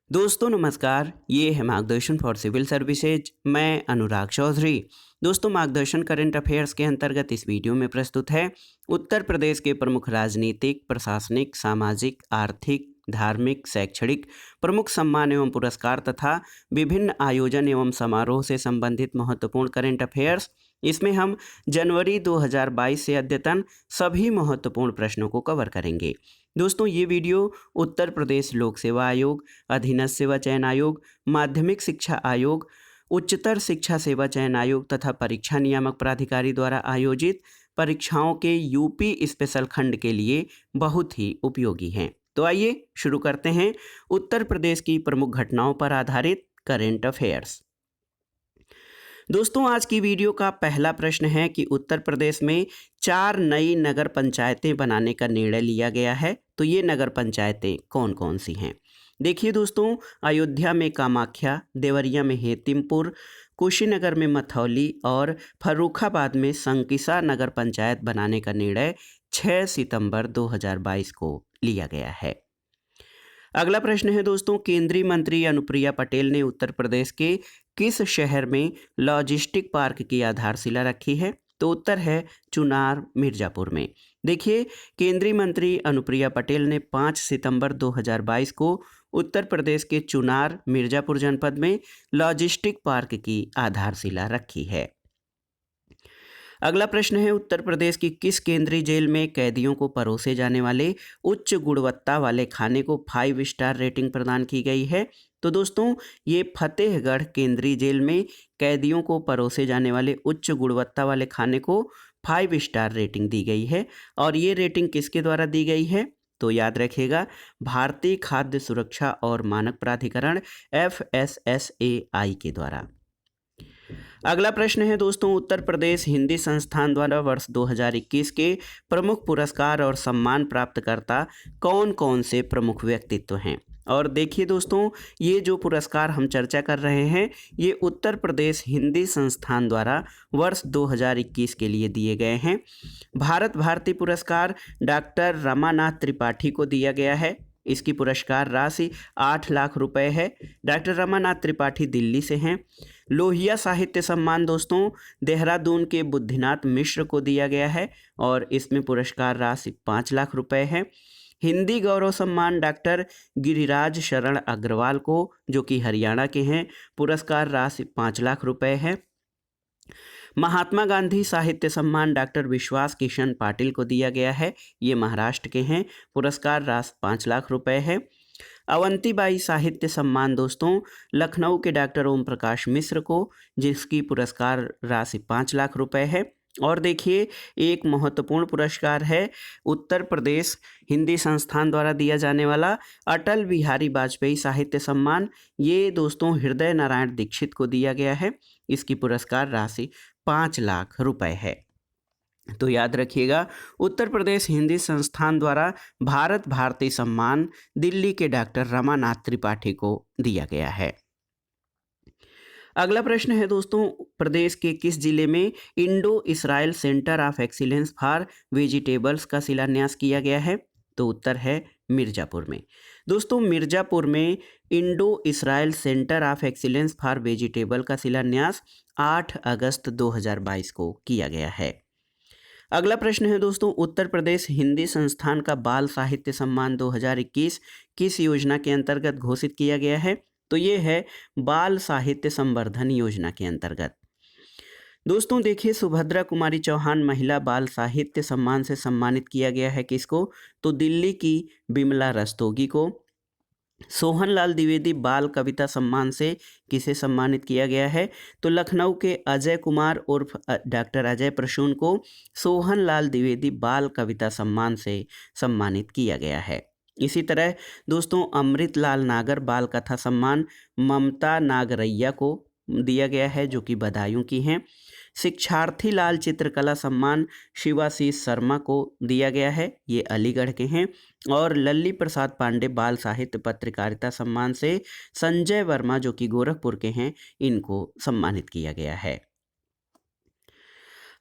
दोस्तों नमस्कार, ये है मार्गदर्शन फॉर सिविल सर्विसेज। मैं अनुराग चौधरी। दोस्तों मार्गदर्शन करंट अफेयर्स के अंतर्गत इस वीडियो में प्रस्तुत है उत्तर प्रदेश के प्रमुख राजनीतिक, प्रशासनिक, सामाजिक, आर्थिक, धार्मिक, शैक्षणिक प्रमुख सम्मान एवं पुरस्कार तथा विभिन्न आयोजन एवं समारोह से संबंधित महत्वपूर्ण करंट अफेयर्स। इसमें हम जनवरी 2022 से अद्यतन सभी महत्वपूर्ण प्रश्नों को कवर करेंगे। दोस्तों ये वीडियो उत्तर प्रदेश लोक सेवा आयोग, अधीनस्थ सेवा चयन आयोग, माध्यमिक शिक्षा आयोग, उच्चतर शिक्षा सेवा चयन आयोग तथा परीक्षा नियामक प्राधिकारी द्वारा आयोजित परीक्षाओं के यूपी स्पेशल खंड के लिए बहुत ही उपयोगी हैं। तो आइए शुरू करते हैं उत्तर प्रदेश की प्रमुख घटनाओं पर आधारित करेंट अफेयर्स। दोस्तों आज की वीडियो का पहला प्रश्न है कि उत्तर प्रदेश में 4 नई नगर पंचायतें बनाने का निर्णय लिया गया है। तो ये नगर पंचायतें कौन कौन सी हैं? देखिए दोस्तों, अयोध्या में कामाख्या, देवरिया में हेतिमपुर, कुशीनगर में मथौली और फर्रुखाबाद में संकिसा नगर पंचायत बनाने का निर्णय 6 सितंबर 2022 को लिया गया है। अगला प्रश्न है दोस्तों, केंद्रीय मंत्री अनुप्रिया पटेल ने उत्तर प्रदेश के किस शहर में लॉजिस्टिक पार्क की आधारशिला रखी है? तो उत्तर है चुनार, मिर्जापुर में। देखिए, केंद्रीय मंत्री अनुप्रिया पटेल ने 5 सितंबर 2022 को उत्तर प्रदेश के चुनार, मिर्जापुर जनपद में लॉजिस्टिक पार्क की आधारशिला रखी है। अगला प्रश्न है, उत्तर प्रदेश की किस केंद्रीय जेल में कैदियों को परोसे जाने वाले उच्च गुणवत्ता वाले खाने को 5 स्टार रेटिंग प्रदान की गई है? तो दोस्तों ये फतेहगढ़ केंद्रीय जेल में कैदियों को परोसे जाने वाले उच्च गुणवत्ता वाले खाने को 5 स्टार रेटिंग दी गई है। और ये रेटिंग किसके द्वारा दी गई है? तो याद रखिएगा, भारतीय खाद्य सुरक्षा और मानक प्राधिकरण FSSAI के द्वारा। अगला प्रश्न है दोस्तों, उत्तर प्रदेश हिंदी संस्थान द्वारा वर्ष 2021 के प्रमुख पुरस्कार और सम्मान प्राप्तकर्ता कौन कौन से प्रमुख व्यक्तित्व हैं? और देखिए दोस्तों, ये जो पुरस्कार हम चर्चा कर रहे हैं ये उत्तर प्रदेश हिंदी संस्थान द्वारा वर्ष 2021 के लिए दिए गए हैं। भारत भारती पुरस्कार डॉक्टर रमानाथ त्रिपाठी को दिया गया है। इसकी पुरस्कार राशि 8 लाख रुपए है। डॉक्टर रमानाथ त्रिपाठी दिल्ली से हैं। लोहिया साहित्य सम्मान दोस्तों देहरादून के बुद्धिनाथ मिश्र को दिया गया है और इसमें पुरस्कार राशि 5 लाख रुपए है। हिंदी गौरव सम्मान डॉक्टर गिरिराज शरण अग्रवाल को, जो कि हरियाणा के हैं, पुरस्कार राशि 5 लाख रुपए है। महात्मा गांधी साहित्य सम्मान डॉक्टर विश्वास किशन पाटिल को दिया गया है। ये महाराष्ट्र के हैं, पुरस्कार राशि 5 लाख रुपए है। अवंतीबाई साहित्य सम्मान दोस्तों लखनऊ के डॉक्टर ओम प्रकाश मिश्र को, जिसकी पुरस्कार राशि 5 लाख रुपए है। और देखिए, एक महत्वपूर्ण पुरस्कार है उत्तर प्रदेश हिंदी संस्थान द्वारा दिया जाने वाला अटल बिहारी वाजपेयी साहित्य सम्मान। ये दोस्तों हृदय नारायण दीक्षित को दिया गया है। इसकी पुरस्कार राशि 5 लाख रुपए है। तो याद रखिएगा, उत्तर प्रदेश हिंदी संस्थान द्वारा भारत भारती सम्मान दिल्ली के डॉक्टर रमानाथ त्रिपाठी को दिया गया है। अगला प्रश्न है दोस्तों, प्रदेश के किस जिले में Indo Israel centre of excellence for vegetables का शिलान्यास किया गया है? तो उत्तर है मिर्जापुर में। दोस्तों मिर्जापुर में Indo Israel centre of excellence for vegetable का शिलान्यास 8 अगस्त 2022 को किया गया है। अगला प्रश्न है दोस्तों, उत्तर प्रदेश हिंदी संस्थान का बाल साहित्य सम्मान 2021 किस योजना के अंतर्गत घोषित किया गया है? तो ये है बाल साहित्य संवर्धन योजना के अंतर्गत। दोस्तों देखिए, सुभद्रा कुमारी चौहान महिला बाल साहित्य सम्मान से सम्मानित किया गया है। किसको? तो दिल्ली की बिमला रस्तोगी को। सोहनलाल द्विवेदी बाल कविता सम्मान से किसे सम्मानित किया गया है? तो लखनऊ के अजय कुमार उर्फ डॉक्टर अजय प्रसून को सोहनलाल द्विवेदी बाल कविता सम्मान से सम्मानित किया गया है। इसी तरह दोस्तों अमृतलाल नागर बाल कथा सम्मान ममता नागरैया को दिया गया है, जो कि बदायूं की हैं। शिक्षार्थी लाल चित्रकला सम्मान शिवाशीष शर्मा को दिया गया है, ये अलीगढ़ के हैं। और लल्ली प्रसाद पांडे बाल साहित्य पत्रकारिता सम्मान से संजय वर्मा, जो कि गोरखपुर के हैं, इनको सम्मानित किया गया है।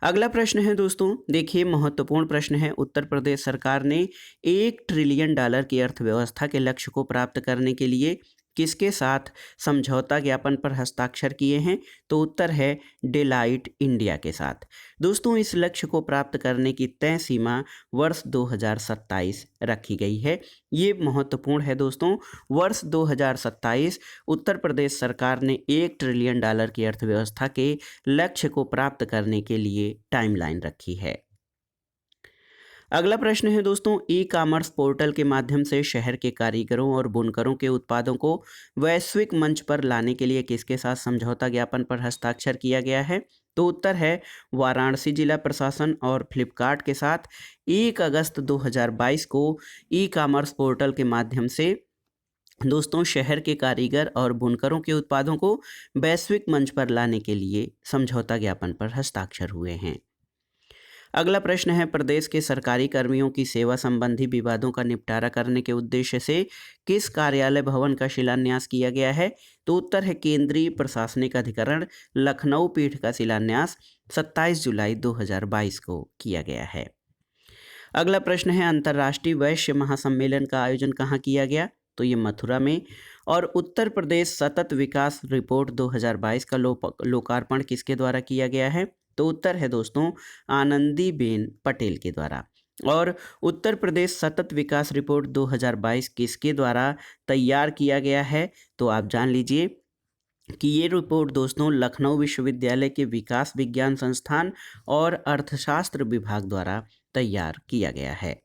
अगला प्रश्न है दोस्तों, देखिए महत्वपूर्ण प्रश्न है। उत्तर प्रदेश सरकार ने $1 ट्रिलियन की अर्थव्यवस्था के लक्ष्य को प्राप्त करने के लिए किसके साथ समझौता ज्ञापन पर हस्ताक्षर किए हैं? तो उत्तर है डेलाइट इंडिया के साथ। दोस्तों, इस लक्ष्य को प्राप्त करने की तय सीमा वर्ष 2027 रखी गई है। ये महत्वपूर्ण है दोस्तों। वर्ष 2027 उत्तर प्रदेश सरकार ने $1 ट्रिलियन की अर्थव्यवस्था के लक्ष्य को प्राप्त करने के लिए टाइमलाइन रखी है। अगला प्रश्न है दोस्तों, ई कॉमर्स पोर्टल के माध्यम से शहर के कारीगरों और बुनकरों के उत्पादों को वैश्विक मंच पर लाने के लिए किसके साथ समझौता ज्ञापन पर हस्ताक्षर किया गया है? तो उत्तर है वाराणसी जिला प्रशासन और फ्लिपकार्ट के साथ 1 अगस्त 2022 को ई कॉमर्स पोर्टल के माध्यम से दोस्तों शहर के कारीगर और बुनकरों के उत्पादों को वैश्विक मंच पर लाने के लिए समझौता ज्ञापन पर हस्ताक्षर हुए हैं। अगला प्रश्न है, प्रदेश के सरकारी कर्मियों की सेवा संबंधी विवादों का निपटारा करने के उद्देश्य से किस कार्यालय भवन का शिलान्यास किया गया है? तो उत्तर है केंद्रीय प्रशासनिक अधिकरण लखनऊ पीठ का शिलान्यास 27 जुलाई 2022 को किया गया है। अगला प्रश्न है, अंतर्राष्ट्रीय वैश्य महासम्मेलन का आयोजन कहाँ किया गया? तो ये मथुरा में। और उत्तर प्रदेश सतत विकास रिपोर्ट 2022 का लोकार्पण किसके द्वारा किया गया है? तो उत्तर है दोस्तों आनंदीबेन पटेल के द्वारा। और उत्तर प्रदेश सतत विकास रिपोर्ट 2022 किसके द्वारा तैयार किया गया है? तो आप जान लीजिए कि ये रिपोर्ट दोस्तों लखनऊ विश्वविद्यालय के विकास विज्ञान संस्थान और अर्थशास्त्र विभाग द्वारा तैयार किया गया है।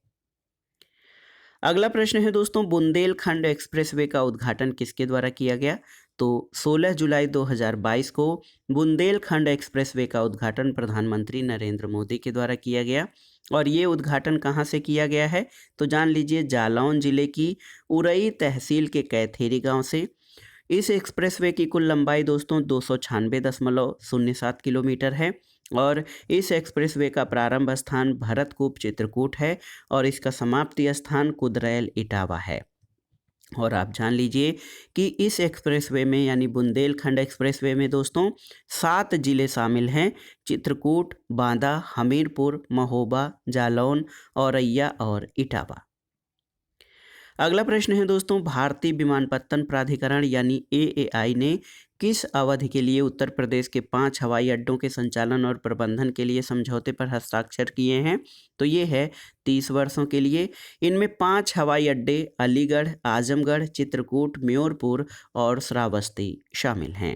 अगला प्रश्न है दोस्तों, बुंदेलखंड एक्सप्रेसवे का उद्घाटन किसके द्वारा किया गया? तो 16 जुलाई 2022 को बुंदेलखंड एक्सप्रेसवे का उद्घाटन प्रधानमंत्री नरेंद्र मोदी के द्वारा किया गया। और ये उद्घाटन कहाँ से किया गया है? तो जान लीजिए जालौन जिले की उरई तहसील के कैथेरी गांव से। इस एक्सप्रेसवे की कुल लंबाई दोस्तों 296.07 किलोमीटर है। और इस एक्सप्रेसवे का प्रारंभ स्थान भरतकूप चित्रकूट है और इसका समाप्ति स्थान कुदरैल इटावा है। और आप जान लीजिए कि इस एक्सप्रेसवे में यानी बुंदेलखंड एक्सप्रेसवे में दोस्तों 7 जिले शामिल हैं: चित्रकूट, बांदा, हमीरपुर, महोबा, जालौन, औरैया और इटावा। अगला प्रश्न है दोस्तों, भारतीय विमानपत्तन प्राधिकरण यानी AAI ने किस अवधि के लिए उत्तर प्रदेश के 5 हवाई अड्डों के संचालन और प्रबंधन के लिए समझौते पर हस्ताक्षर किए हैं? तो ये है 30 वर्षों के लिए। इनमें 5 हवाई अड्डे अलीगढ़, आजमगढ़, चित्रकूट, म्योरपुर और श्रावस्ती शामिल हैं।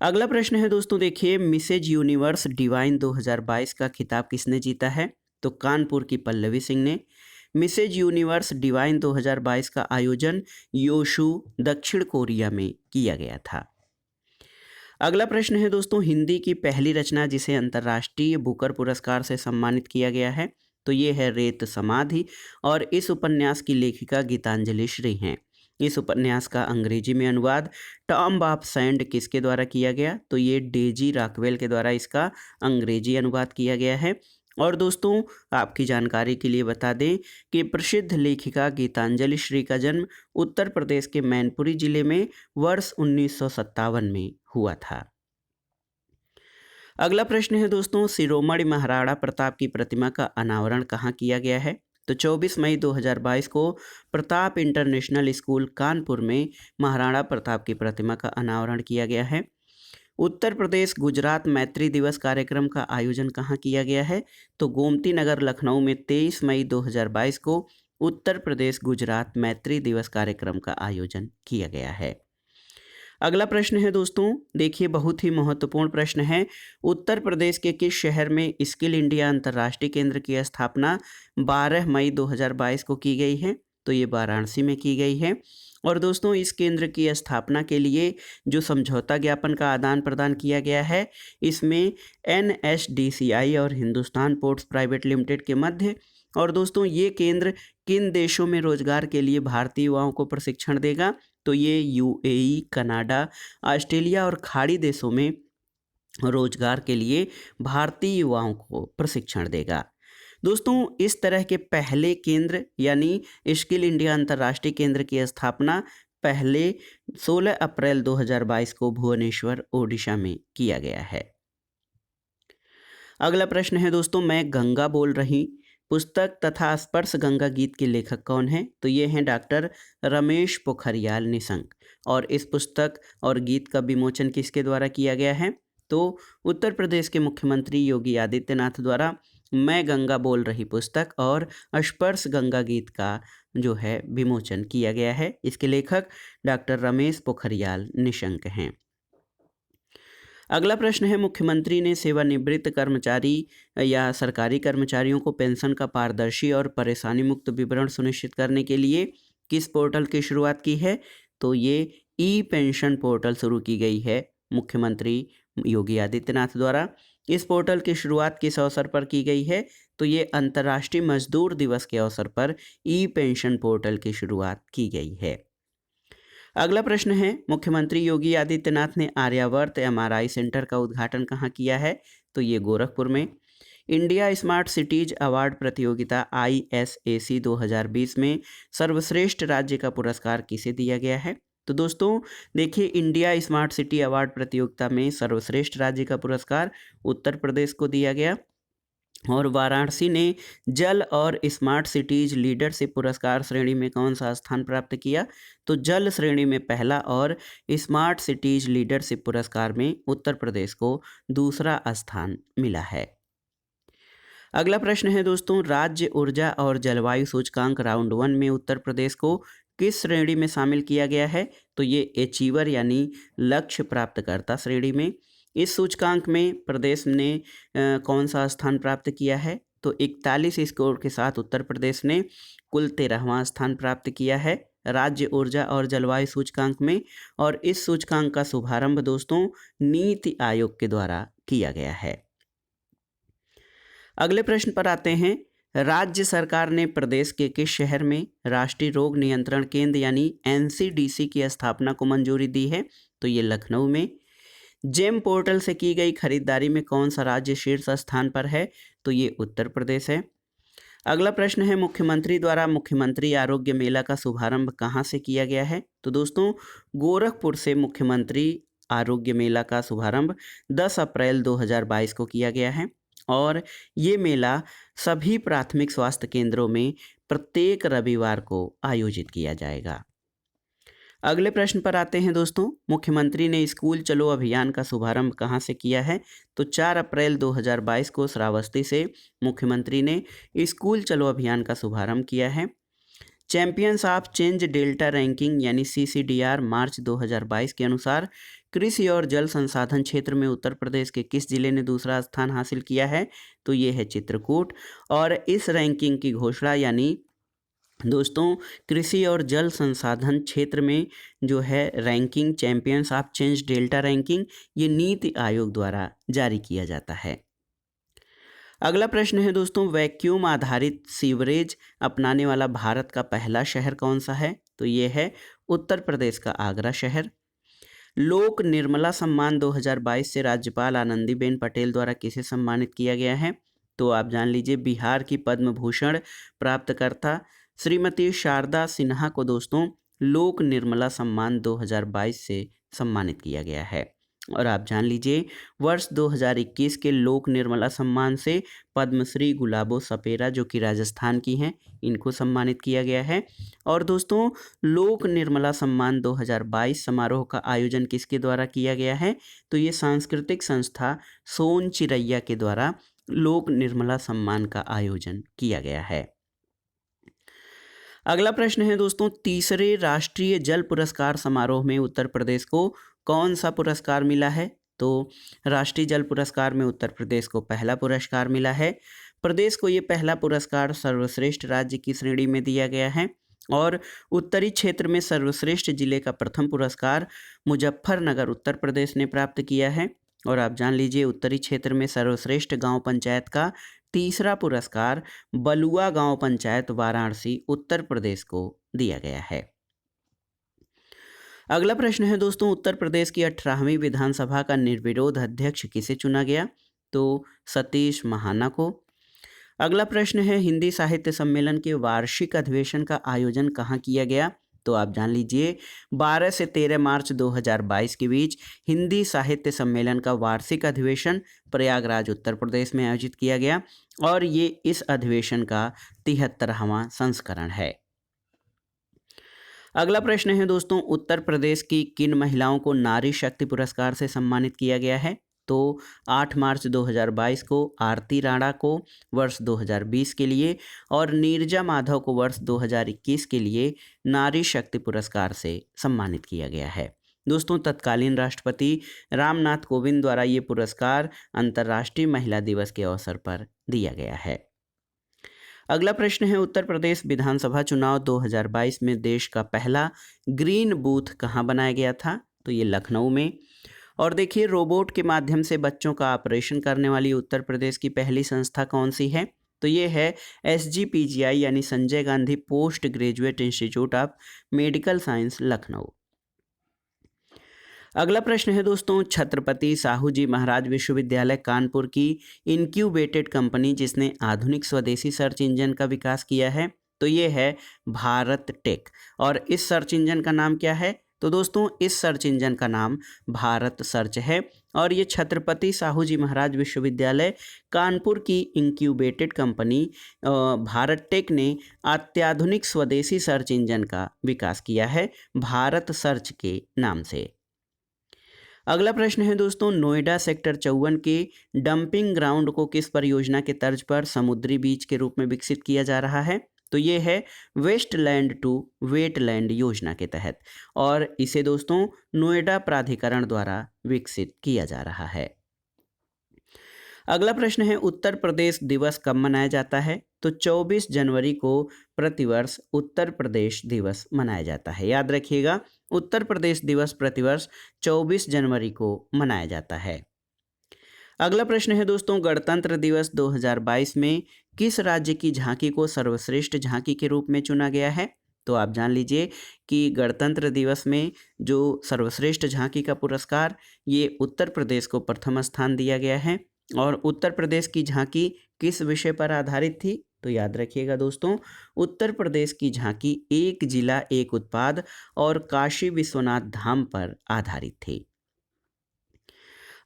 अगला प्रश्न है दोस्तों, देखिए मिसेज यूनिवर्स डिवाइन 2022 का खिताब किसने जीता है? तो कानपुर की पल्लवी सिंह ने। मिसेज यूनिवर्स डिवाइन 2022 का आयोजन योशु दक्षिण कोरिया में किया गया था। अगला प्रश्न है दोस्तों, हिंदी की पहली रचना जिसे अंतर्राष्ट्रीय बुकर पुरस्कार से सम्मानित किया गया है? तो ये है रेत समाधि। और इस उपन्यास की लेखिका गीतांजलि श्री हैं। इस उपन्यास का अंग्रेजी में अनुवाद टॉम ऑफ सैंड किसके द्वारा किया गया? तो ये डेजी रॉकवेल के द्वारा इसका अंग्रेजी अनुवाद किया गया है। और दोस्तों आपकी जानकारी के लिए बता दें कि प्रसिद्ध लेखिका गीतांजलि श्री का जन्म उत्तर प्रदेश के मैनपुरी जिले में वर्ष 1957 में हुआ था। अगला प्रश्न है दोस्तों, शिरोमणि महाराणा प्रताप की प्रतिमा का अनावरण कहाँ किया गया है? तो 24 मई 2022 को प्रताप इंटरनेशनल स्कूल कानपुर में महाराणा प्रताप की प्रतिमा का अनावरण किया गया है। उत्तर प्रदेश गुजरात मैत्री दिवस कार्यक्रम का आयोजन कहाँ किया गया है? तो गोमती नगर लखनऊ में 23 मई 2022 को उत्तर प्रदेश गुजरात मैत्री दिवस कार्यक्रम का आयोजन किया गया है। अगला प्रश्न है दोस्तों, देखिए बहुत ही महत्वपूर्ण प्रश्न है। उत्तर प्रदेश के किस शहर में स्किल इंडिया अंतर्राष्ट्रीय केंद्र की स्थापना 12 मई 2022 को की गई है? तो ये वाराणसी में की गई है। और दोस्तों इस केंद्र की स्थापना के लिए जो समझौता ज्ञापन का आदान प्रदान किया गया है, इसमें NSDCI और हिंदुस्तान पोर्ट्स प्राइवेट लिमिटेड के मध्य। और दोस्तों ये केंद्र किन देशों में रोजगार के लिए भारतीय युवाओं को प्रशिक्षण देगा? तो ये UAE, कनाडा, ऑस्ट्रेलिया और खाड़ी देशों में रोजगार के लिए भारतीय युवाओं को प्रशिक्षण देगा। दोस्तों इस तरह के पहले केंद्र यानी स्किल इंडिया अंतर्राष्ट्रीय केंद्र की स्थापना पहले 16 अप्रैल 2022 को भुवनेश्वर, ओडिशा में किया गया है। अगला प्रश्न है दोस्तों, मैं गंगा बोल रही पुस्तक तथा स्पर्श गंगा गीत के लेखक कौन हैं? तो ये हैं डॉक्टर रमेश पोखरियाल निशंक। और इस पुस्तक और गीत का विमोचन किसके द्वारा किया गया है? तो उत्तर प्रदेश के मुख्यमंत्री योगी आदित्यनाथ द्वारा मैं गंगा बोल रही पुस्तक और स्पर्श गंगा गीत का जो है विमोचन किया गया है। इसके लेखक डॉक्टर रमेश पोखरियाल निशंक हैं। अगला प्रश्न है, मुख्यमंत्री ने सेवानिवृत्त कर्मचारी या सरकारी कर्मचारियों को पेंशन का पारदर्शी और परेशानी मुक्त विवरण सुनिश्चित करने के लिए किस पोर्टल की शुरुआत की है? तो ये ई पेंशन पोर्टल शुरू की गई है मुख्यमंत्री योगी आदित्यनाथ द्वारा। इस पोर्टल की शुरुआत किस अवसर पर की गई है? तो ये अंतर्राष्ट्रीय मजदूर दिवस के अवसर पर ई पेंशन पोर्टल की शुरुआत की गई है। अगला प्रश्न है, मुख्यमंत्री योगी आदित्यनाथ ने आर्यावर्त एमआरआई सेंटर का उद्घाटन कहाँ किया है? तो ये गोरखपुर में। इंडिया स्मार्ट सिटीज अवार्ड प्रतियोगिता ISAC 2020 में सर्वश्रेष्ठ राज्य का पुरस्कार किसे दिया गया है? तो दोस्तों देखिए, इंडिया स्मार्ट सिटी अवार्ड प्रतियोगिता में सर्वश्रेष्ठ राज्य का पुरस्कार उत्तर प्रदेश को दिया गया। और वाराणसी ने जल और स्मार्ट सिटीज लीडरशिप पुरस्कार श्रेणी में कौन सा स्थान प्राप्त किया? तो जल श्रेणी में पहला और स्मार्ट सिटीज लीडरशिप पुरस्कार में उत्तर प्रदेश को दूसरा स्थान मिला है। अगला प्रश्न है दोस्तों, राज्य ऊर्जा और जलवायु सूचकांक राउंड 1 में उत्तर प्रदेश को किस श्रेणी में शामिल किया गया है? तो ये अचीवर यानी लक्ष्य प्राप्तकर्ता श्रेणी में। इस सूचकांक में प्रदेश ने कौन सा स्थान प्राप्त किया है? तो 41 स्कोर के साथ उत्तर प्रदेश ने कुल 13वां स्थान प्राप्त किया है राज्य ऊर्जा और जलवायु सूचकांक में। और इस सूचकांक का शुभारंभ दोस्तों नीति आयोग के द्वारा किया गया है। अगले प्रश्न पर आते हैं, राज्य सरकार ने प्रदेश के किस शहर में राष्ट्रीय रोग नियंत्रण केंद्र यानी NCDC की स्थापना को मंजूरी दी है? तो ये लखनऊ में। जेम पोर्टल से की गई खरीदारी में कौन सा राज्य शीर्ष स्थान पर है? तो ये उत्तर प्रदेश है। अगला प्रश्न है, मुख्यमंत्री द्वारा मुख्यमंत्री आरोग्य मेला का शुभारंभ कहाँ से किया गया है? तो दोस्तों गोरखपुर से मुख्यमंत्री आरोग्य मेला का शुभारंभ 10 अप्रैल 2022 को किया गया है। और ये मेला सभी प्राथमिक स्वास्थ्य केंद्रों में प्रत्येक रविवार को आयोजित किया जाएगा। अगले प्रश्न पर आते हैं दोस्तों, मुख्यमंत्री ने स्कूल चलो अभियान का शुभारंभ कहाँ से किया है? तो 4 अप्रैल 2022 को श्रावस्ती से मुख्यमंत्री ने स्कूल चलो अभियान का शुभारंभ किया है। Champions of change delta ranking यानी CCDR मार्च 2022 के अनुसार कृषि और जल संसाधन क्षेत्र में उत्तर प्रदेश के किस जिले ने दूसरा स्थान हासिल किया है? तो ये है चित्रकूट। और इस रैंकिंग की घोषणा यानी दोस्तों कृषि और जल संसाधन क्षेत्र में जो है ranking champions of change delta ranking, ये नीति आयोग द्वारा जारी किया जाता है। अगला प्रश्न है दोस्तों, वैक्यूम आधारित सीवरेज अपनाने वाला भारत का पहला शहर कौन सा है? तो ये है उत्तर प्रदेश का आगरा शहर। लोक निर्मला सम्मान 2022 से राज्यपाल आनंदीबेन पटेल द्वारा किसे सम्मानित किया गया है? तो आप जान लीजिए, बिहार की पद्म भूषण प्राप्तकर्ता श्रीमती शारदा सिन्हा को दोस्तों लोक निर्मला सम्मान 2022 से सम्मानित किया गया है। और आप जान लीजिए, वर्ष 2021 के लोक निर्मला सम्मान से पद्मश्री गुलाबो सपेरा जो कि राजस्थान की हैं, इनको सम्मानित किया गया है। और दोस्तों लोक निर्मला सम्मान 2022 समारोह का आयोजन किसके द्वारा किया गया है? तो ये सांस्कृतिक संस्था सोन चिरैया के द्वारा लोक निर्मला सम्मान का आयोजन किया गया है। अगला प्रश्न है दोस्तों, तीसरे राष्ट्रीय जल पुरस्कार समारोह में उत्तर प्रदेश को कौन सा पुरस्कार मिला है? तो राष्ट्रीय जल पुरस्कार में उत्तर प्रदेश को पहला पुरस्कार मिला है। प्रदेश को ये पहला पुरस्कार सर्वश्रेष्ठ राज्य की श्रेणी में दिया गया है। और उत्तरी क्षेत्र में सर्वश्रेष्ठ जिले का प्रथम पुरस्कार मुजफ्फरनगर उत्तर प्रदेश ने प्राप्त किया है। और आप जान लीजिए, उत्तरी क्षेत्र में सर्वश्रेष्ठ गांव पंचायत का तीसरा पुरस्कार बलुआ गांव पंचायत वाराणसी उत्तर प्रदेश को दिया गया है। अगला प्रश्न है दोस्तों, उत्तर प्रदेश की 18वीं विधानसभा का निर्विरोध अध्यक्ष किसे चुना गया? तो सतीश महाना को। अगला प्रश्न है, हिंदी साहित्य सम्मेलन के वार्षिक अधिवेशन का आयोजन कहाँ किया गया? तो आप जान लीजिए 12 से 13 मार्च 2022 के बीच हिंदी साहित्य सम्मेलन का वार्षिक अधिवेशन प्रयागराज उत्तर प्रदेश में आयोजित किया गया और ये इस अधिवेशन का 73वां संस्करण है। अगला प्रश्न है दोस्तों, उत्तर प्रदेश की किन महिलाओं को नारी शक्ति पुरस्कार से सम्मानित किया गया है? तो 8 मार्च 2022 को आरती राणा को वर्ष 2020 के लिए और नीरजा माधव को वर्ष 2021 के लिए नारी शक्ति पुरस्कार से सम्मानित किया गया है। दोस्तों, तत्कालीन राष्ट्रपति रामनाथ कोविंद द्वारा ये पुरस्कार अंतर्राष्ट्रीय महिला दिवस के अवसर पर दिया गया है। अगला प्रश्न है, उत्तर प्रदेश विधानसभा चुनाव 2022 में देश का पहला ग्रीन बूथ कहाँ बनाया गया था? तो ये लखनऊ में। और देखिए, रोबोट के माध्यम से बच्चों का ऑपरेशन करने वाली उत्तर प्रदेश की पहली संस्था कौन सी है? तो ये है SGPGI यानी Sanjay Gandhi post graduate institute of medical science Lucknow. अगला प्रश्न है दोस्तों, छत्रपति साहू जी महाराज विश्वविद्यालय कानपुर की इनक्यूबेटेड कंपनी जिसने आधुनिक स्वदेशी सर्च इंजन का विकास किया है, तो ये है भारत टेक। और इस सर्च इंजन का नाम क्या है? तो दोस्तों, इस सर्च इंजन का नाम भारत सर्च है और ये छत्रपति साहू जी महाराज विश्वविद्यालय कानपुर की इंक्यूबेटेड कंपनी भारत टेक ने अत्याधुनिक स्वदेशी सर्च इंजन का विकास किया है भारत सर्च के नाम से। अगला प्रश्न है दोस्तों, नोएडा सेक्टर 54 के डंपिंग ग्राउंड को किस परियोजना के तर्ज पर समुद्री बीच के रूप में विकसित किया जा रहा है? तो ये है वेस्टलैंड टू वेटलैंड योजना के तहत और इसे दोस्तों नोएडा प्राधिकरण द्वारा विकसित किया जा रहा है। अगला प्रश्न है, उत्तर प्रदेश दिवस कब मनाया जाता है? तो 24 जनवरी को प्रतिवर्ष उत्तर प्रदेश दिवस मनाया जाता है। याद रखिएगा, उत्तर प्रदेश दिवस प्रतिवर्ष 24 जनवरी को मनाया जाता है। अगला प्रश्न है दोस्तों, गणतंत्र दिवस 2022 में किस राज्य की झांकी को सर्वश्रेष्ठ झांकी के रूप में चुना गया है? तो आप जान लीजिए कि गणतंत्र दिवस में जो सर्वश्रेष्ठ झांकी का पुरस्कार ये उत्तर प्रदेश को प्रथम स्थान दिया गया है। और उत्तर प्रदेश की झांकी किस विषय पर आधारित थी? तो याद रखिएगा दोस्तों, उत्तर प्रदेश की झांकी एक जिला एक उत्पाद और काशी विश्वनाथ धाम पर आधारित थी।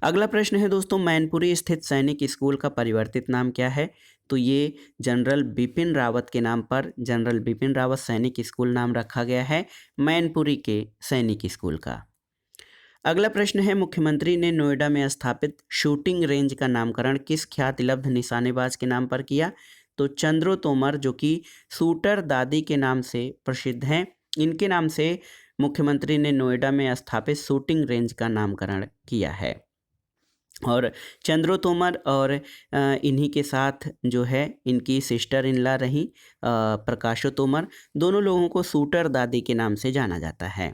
अगला प्रश्न है दोस्तों, मैनपुरी स्थित सैनिक स्कूल का परिवर्तित नाम क्या है? तो ये जनरल बिपिन रावत के नाम पर जनरल बिपिन रावत सैनिक स्कूल नाम रखा गया है मैनपुरी के सैनिक स्कूल का। अगला प्रश्न है, मुख्यमंत्री ने नोएडा में स्थापित शूटिंग रेंज का नामकरण किस ख्यातिलब्ध निशानेबाज के नाम पर किया? तो चंद्रो तोमर, जो कि शूटर दादी के नाम से प्रसिद्ध हैं, इनके नाम से मुख्यमंत्री ने नोएडा में स्थापित शूटिंग रेंज का नामकरण किया है। और चंद्रो तोमर और इन्हीं के साथ जो है इनकी सिस्टर इन लॉ रही प्रकाशो तोमर, दोनों लोगों को शूटर दादी के नाम से जाना जाता है।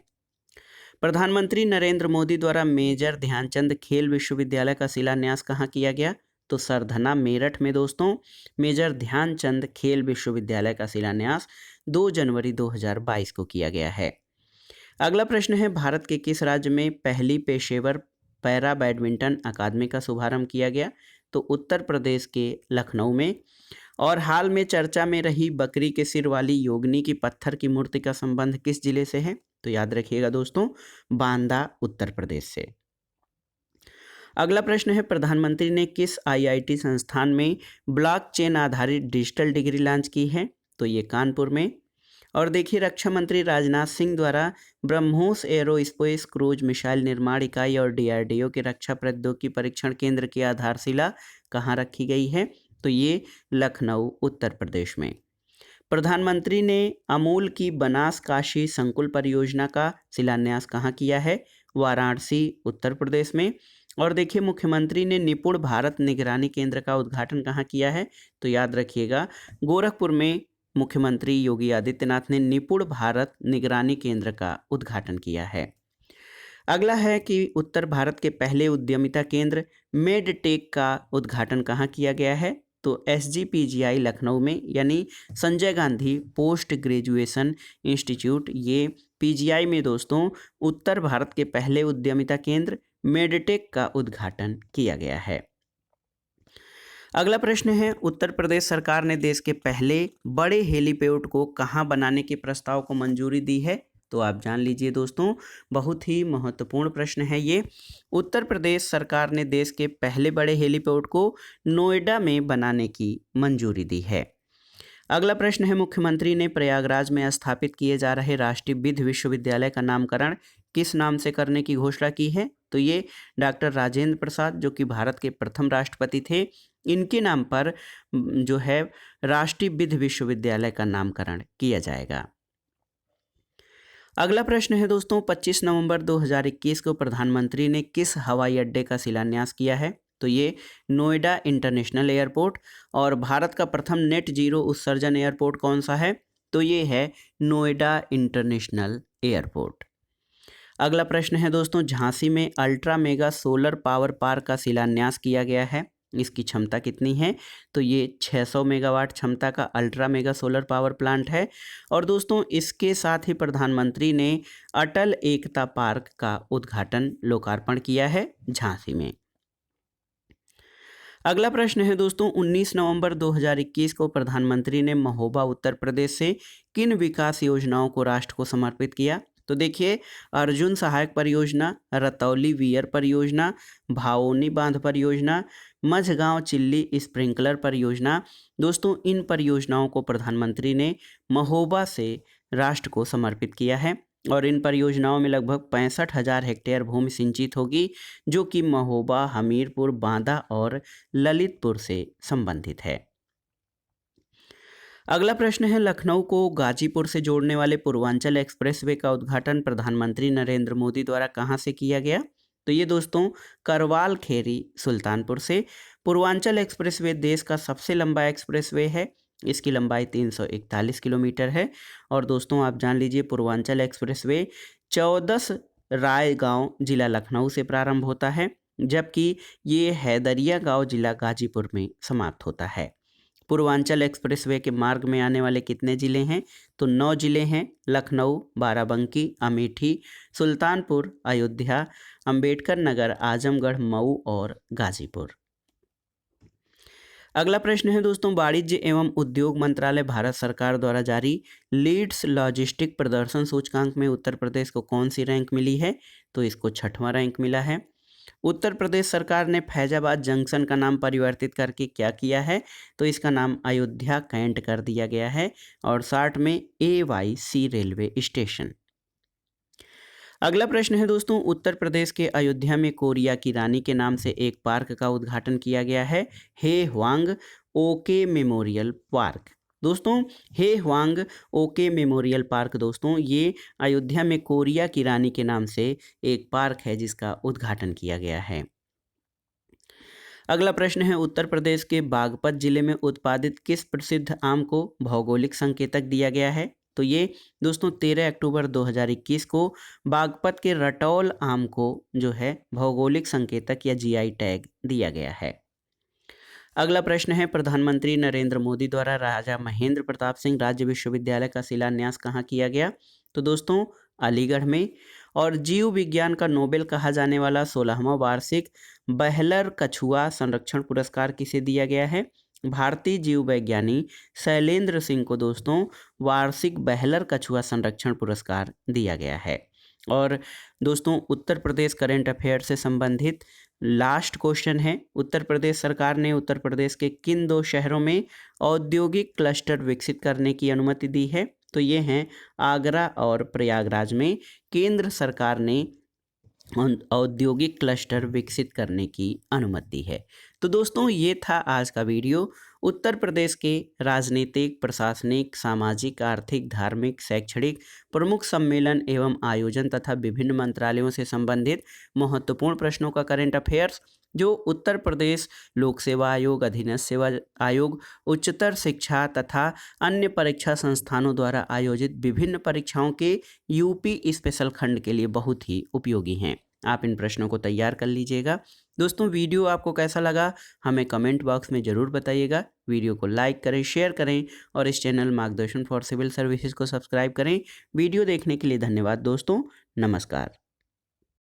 प्रधानमंत्री नरेंद्र मोदी द्वारा मेजर ध्यानचंद खेल विश्वविद्यालय का शिलान्यास कहाँ किया गया? तो सरधना मेरठ में दोस्तों मेजर ध्यानचंद खेल विश्वविद्यालय का शिलान्यास 2 जनवरी 2022 को किया गया है। अगला प्रश्न है, भारत के किस राज्य में पहली पेशेवर पैरा बैडमिंटन अकादमी का शुभारंभ किया गया? तो उत्तर प्रदेश के लखनऊ में। और हाल में चर्चा में रही बकरी के सिर वाली योगिनी की पत्थर की मूर्ति का संबंध किस जिले से है? तो याद रखिएगा दोस्तों, बांदा उत्तर प्रदेश से। अगला प्रश्न है, प्रधानमंत्री ने किस IIT संस्थान में ब्लॉकचेन आधारित डिजिटल डिग्री लॉन्च की है? तो ये कानपुर में। और देखिए, रक्षा मंत्री राजनाथ सिंह द्वारा ब्रह्मोस एरोस्पेस क्रूज मिसाइल निर्माण इकाई और DRDO के रक्षा प्रौद्योगिकी परीक्षण केंद्र की आधारशिला कहाँ रखी गई है? तो ये लखनऊ उत्तर प्रदेश में। प्रधानमंत्री ने अमूल की बनास काशी संकुल परियोजना का शिलान्यास कहाँ किया है? वाराणसी उत्तर प्रदेश में। और देखिए, मुख्यमंत्री ने निपुण भारत निगरानी केंद्र का उद्घाटन कहाँ किया है? तो याद रखिएगा, गोरखपुर में मुख्यमंत्री योगी आदित्यनाथ ने निपुण भारत निगरानी केंद्र का उद्घाटन किया है। अगला है कि उत्तर भारत के पहले उद्यमिता केंद्र मेडटेक का उद्घाटन कहाँ किया गया है? तो SGPGI लखनऊ में, यानी Sanjay Gandhi post graduation institute, ये PGI में दोस्तों उत्तर भारत के पहले उद्यमिता केंद्र मेडटेक का उद्घाटन किया गया है। अगला प्रश्न है, उत्तर प्रदेश सरकार ने देश के पहले बड़े हेलीपोर्ट को कहाँ बनाने के प्रस्ताव को मंजूरी दी है? तो आप जान लीजिए दोस्तों, बहुत ही महत्वपूर्ण प्रश्न है ये। उत्तर प्रदेश सरकार ने देश के पहले बड़े हेलीपोर्ट को नोएडा में बनाने की मंजूरी दी है। अगला प्रश्न है, मुख्यमंत्री ने प्रयागराज में स्थापित किए जा रहे राष्ट्रीय विधि विश्वविद्यालय का नामकरण किस नाम से करने की घोषणा की है? तो ये डॉक्टर राजेंद्र प्रसाद, जो कि भारत के प्रथम राष्ट्रपति थे, इनके नाम पर जो है राष्ट्रीय विधि विश्वविद्यालय का नामकरण किया जाएगा। अगला प्रश्न है दोस्तों, 25 नवंबर 2021 को प्रधानमंत्री ने किस हवाई अड्डे का शिलान्यास किया है? तो ये नोएडा इंटरनेशनल एयरपोर्ट। और भारत का प्रथम नेट जीरो उत्सर्जन एयरपोर्ट कौन सा है? तो ये है नोएडा इंटरनेशनल एयरपोर्ट। अगला प्रश्न है दोस्तों, झांसी में ultra mega solar power park का शिलान्यास किया गया है, इसकी क्षमता कितनी है? तो ये 600 मेगावाट क्षमता का ultra mega solar power plant है। और दोस्तों इसके साथ ही प्रधानमंत्री ने अटल एकता पार्क का उद्घाटन लोकार्पण किया है झांसी में। अगला प्रश्न है दोस्तों, 19 नवंबर 2021 को प्रधानमंत्री ने महोबा उत्तर प्रदेश से किन विकास योजनाओं को राष्ट्र को समर्पित किया? तो देखिए, अर्जुन सहायक परियोजना, रतौली वियर परियोजना, भावोनी बांध परियोजना, मझगांव चिल्ली स्प्रिंकलर परियोजना। दोस्तों इन परियोजनाओं को प्रधानमंत्री ने महोबा से राष्ट्र को समर्पित किया है और इन परियोजनाओं में लगभग 65,000 हेक्टेयर भूमि सिंचित होगी, जो कि महोबा, हमीरपुर, बांदा और ललितपुर से संबंधित है। अगला प्रश्न है, लखनऊ को गाजीपुर से जोड़ने वाले पूर्वांचल एक्सप्रेसवे का उद्घाटन प्रधानमंत्री नरेंद्र मोदी द्वारा कहां से किया गया? तो ये दोस्तों करवाल खेरी सुल्तानपुर से। पूर्वांचल एक्सप्रेसवे देश का सबसे लंबा एक्सप्रेसवे है, इसकी लंबाई 341 किलोमीटर है। और दोस्तों आप जान लीजिए, पूर्वांचल एक्सप्रेसवे 14 रायगांव जिला लखनऊ से प्रारंभ होता है, जबकि ये हैदरिया गांव जिला गाजीपुर में समाप्त होता है। पूर्वांचल एक्सप्रेसवे के मार्ग में आने वाले कितने ज़िले हैं? तो 9 ज़िले हैं, लखनऊ, बाराबंकी, अमेठी, सुल्तानपुर, अयोध्या, अंबेडकर नगर, आजमगढ़, मऊ और गाजीपुर। अगला प्रश्न है दोस्तों, वाणिज्य एवं उद्योग मंत्रालय भारत सरकार द्वारा जारी लीड्स लॉजिस्टिक प्रदर्शन सूचकांक में उत्तर प्रदेश को कौन सी रैंक मिली है? तो इसको 6वां रैंक मिला है। उत्तर प्रदेश सरकार ने फैजाबाद जंक्शन का नाम परिवर्तित करके क्या किया है? तो इसका नाम अयोध्या कैंट कर दिया गया है और 60 में AYC रेलवे स्टेशन। अगला प्रश्न है दोस्तों, उत्तर प्रदेश के अयोध्या में कोरिया की रानी के नाम से एक पार्क का उद्घाटन किया गया है, हे ह्वांग ओके मेमोरियल पार्क। दोस्तों हे ह्वांग ओके मेमोरियल पार्क दोस्तों ये अयोध्या में कोरिया की रानी के नाम से एक पार्क है जिसका उद्घाटन किया गया है। अगला प्रश्न है, उत्तर प्रदेश के बागपत जिले में उत्पादित किस प्रसिद्ध आम को भौगोलिक संकेतक दिया गया है? तो ये दोस्तों 13 अक्टूबर 2021 को बागपत के रटौल आम को जो है भौगोलिक संकेतक या GI टैग दिया गया है। अगला प्रश्न है, प्रधानमंत्री नरेंद्र मोदी द्वारा राजा महेंद्र प्रताप सिंह राज्य विश्वविद्यालय का शिलान्यास कहाँ किया गया? तो दोस्तों अलीगढ़ में। और जीव विज्ञान का नोबेल कहा जाने वाला 16वां वार्षिक बहलर कछुआ संरक्षण पुरस्कार किसे दिया गया है? भारतीय जीव वैज्ञानी शैलेंद्र सिंह को दोस्तों वार्षिक बहलर कछुआ संरक्षण पुरस्कार दिया गया है। और दोस्तों उत्तर प्रदेश करंट अफेयर से संबंधित लास्ट क्वेश्चन है, उत्तर प्रदेश सरकार ने उत्तर प्रदेश के किन 2 शहरों में औद्योगिक क्लस्टर विकसित करने की अनुमति दी है? तो ये हैं आगरा और प्रयागराज में केंद्र सरकार ने औद्योगिक क्लस्टर विकसित करने की अनुमति दी है। तो दोस्तों ये था आज का वीडियो। उत्तर प्रदेश के राजनीतिक, प्रशासनिक, सामाजिक, आर्थिक, धार्मिक, शैक्षणिक प्रमुख सम्मेलन एवं आयोजन तथा विभिन्न मंत्रालयों से संबंधित महत्वपूर्ण प्रश्नों का करंट अफेयर्स जो उत्तर प्रदेश लोक सेवा आयोग, अधीनस्थ सेवा आयोग, उच्चतर शिक्षा तथा अन्य परीक्षा संस्थानों द्वारा आयोजित विभिन्न परीक्षाओं के यूपी स्पेशल खंड के लिए बहुत ही उपयोगी हैं। आप इन प्रश्नों को तैयार कर लीजिएगा। दोस्तों वीडियो आपको कैसा लगा हमें कमेंट बॉक्स में ज़रूर बताइएगा। वीडियो को लाइक करें, शेयर करें और इस चैनल मार्गदर्शन फॉर सिविल सर्विसेज को सब्सक्राइब करें। वीडियो देखने के लिए धन्यवाद दोस्तों। नमस्कार।